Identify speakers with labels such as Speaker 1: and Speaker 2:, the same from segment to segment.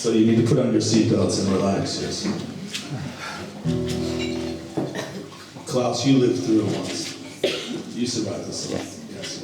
Speaker 1: So you need to put on your seatbelts and relax, yes. Klaus, you lived through it once. You survived this one, yes.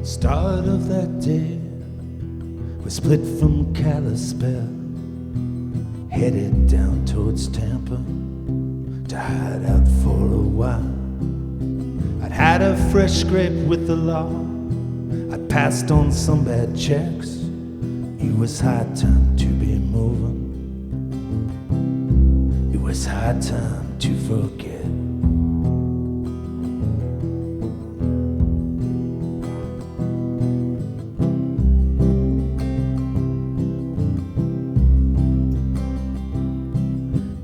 Speaker 2: Start of that day, we split from Kalispell, headed down towards Tampa to hide out for a while. I'd had a fresh scrape with the law, I'd passed on some bad checks. It was high time to be moving, it was high time to forget.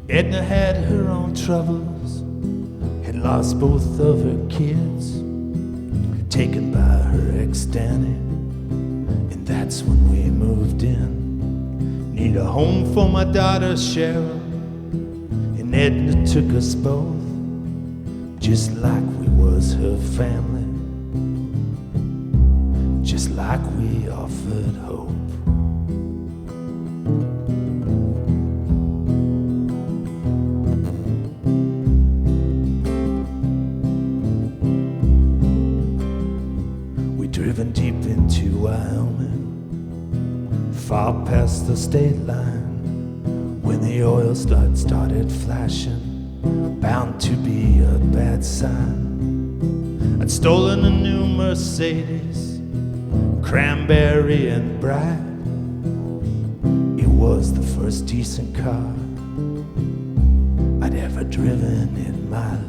Speaker 2: Edna had her own troubles, had lost both of her kids, taken by her ex-Danny, and that's when we moved in. Need a home for my daughter Cheryl, and Edna took us both, just like we was her family, just like we offered hope. Driven deep into Wyoming, far past the state line, when the oil started flashing, bound to be a bad sign. I'd stolen a new Mercedes, cranberry and bright. It was the first decent car I'd ever driven in my life.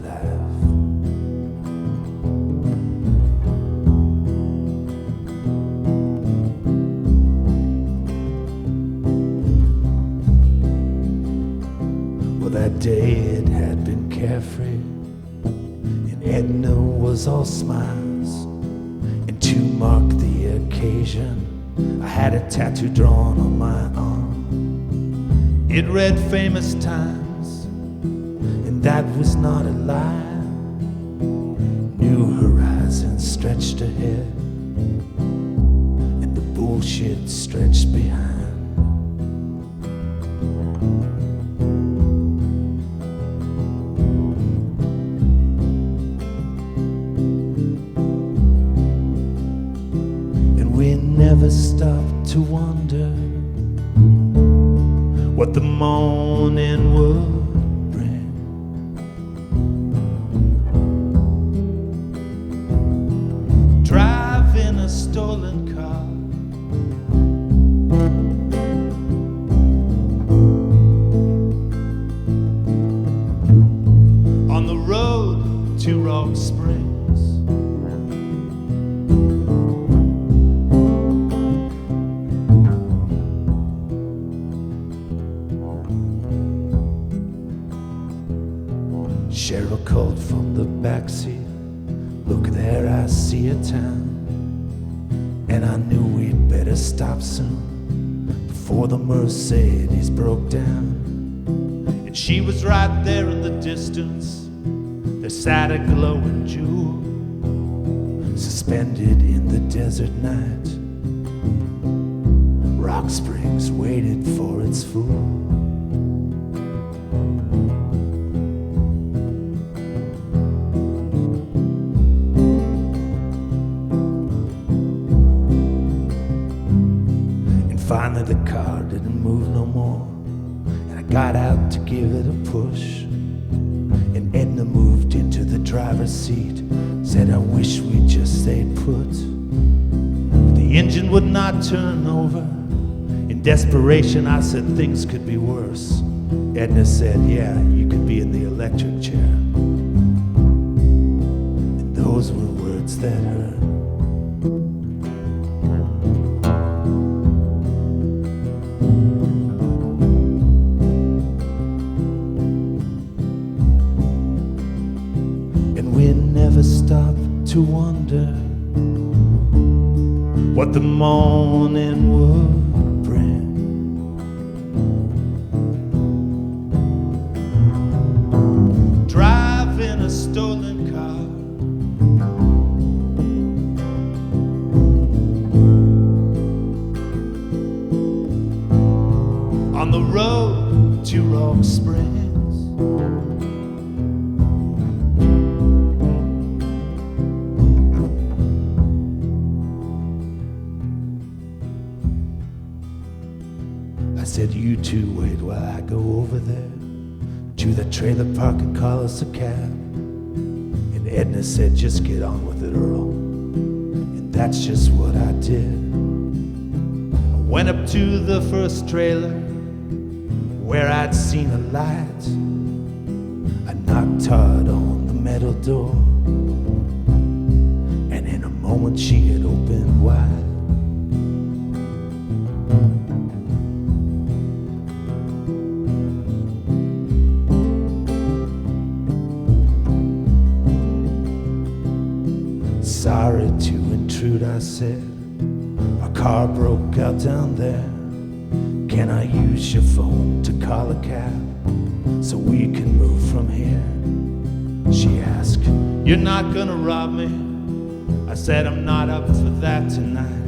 Speaker 2: That day it had been carefree, and Edna was all smiles. And to mark the occasion, I had a tattoo drawn on my arm. It read famous times, and that was not a lie. New horizons stretched ahead, and the bullshit stretched behind. Never stopped to wonder what the morning would bring. Driving a stolen car, on the road to Rock Springs. Cheryl called from the backseat, look there, I see a town. And I knew we'd better stop soon, before the Mercedes broke down. And she was right there in the distance, there sat a glowing jewel, suspended in the desert night. Rock Springs waited for its fool. Finally the car didn't move no more, and I got out to give it a push. And Edna moved into the driver's seat, said I wish we'd just stayed put. The engine would not turn over. In desperation I said things could be worse. Edna said, yeah, you could be in the electric chair. And those were words that hurt. to wonder what the morning would bring. Driving a stolen car, on the road to Rock Springs. I said, you two wait while I go over there to the trailer park and call us a cab. And Edna said, just get on with it, Earl. And that's just what I did. I went up to the first trailer where I'd seen a light. I knocked hard on the metal door, and in a moment she had opened wide. Sorry to intrude, I said. Our car broke out down there. Can I use your phone to call a cab so we can move from here? She asked, you're not gonna rob me? I said, I'm not up for that tonight.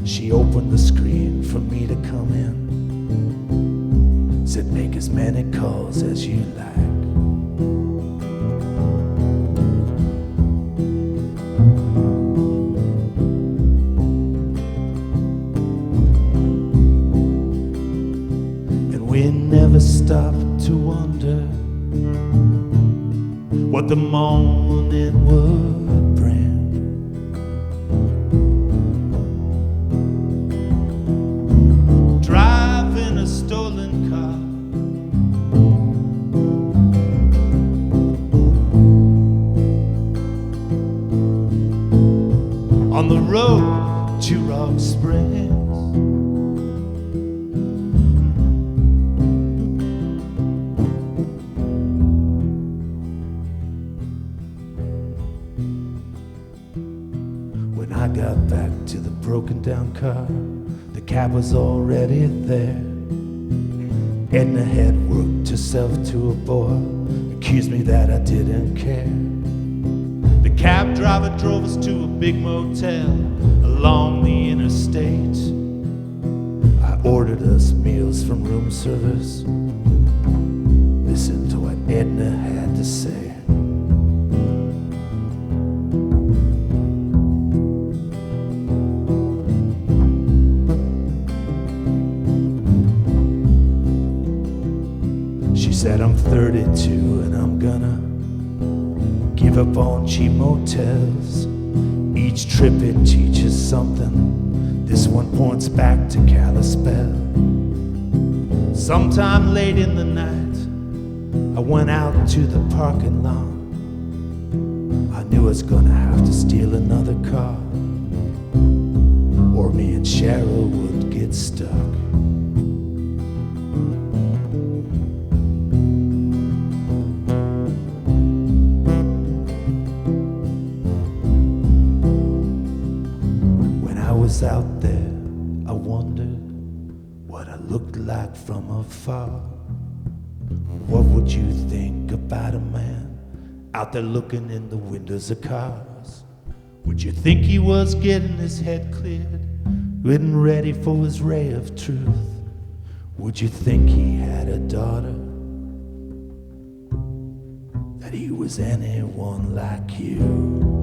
Speaker 2: She opened the screen for me to come in. Said, make as many calls as you like. We never stopped to wonder what the morning would bring. Driving a stolen car, on the road to Rock Springs. When I got back to the broken down car, the cab was already there. Edna had worked herself to a boil, accused me that I didn't care. The cab driver drove us to a big motel along the interstate. I ordered us meals from room service. Listen to what Edna had to say. She said, I'm 32 and I'm gonna give up on cheap motels. Each trip it teaches something. This one points back to Kalispell. Sometime late in the night, I went out to the parking lot. I knew I was gonna have to steal another car, or me and Cheryl would get stuck. Out there, I wondered what I looked like from afar. What would you think about a man out there looking in the windows of cars? Would you think he was getting his head cleared, getting ready for his ray of truth? Would you think he had a daughter, that he was anyone like you?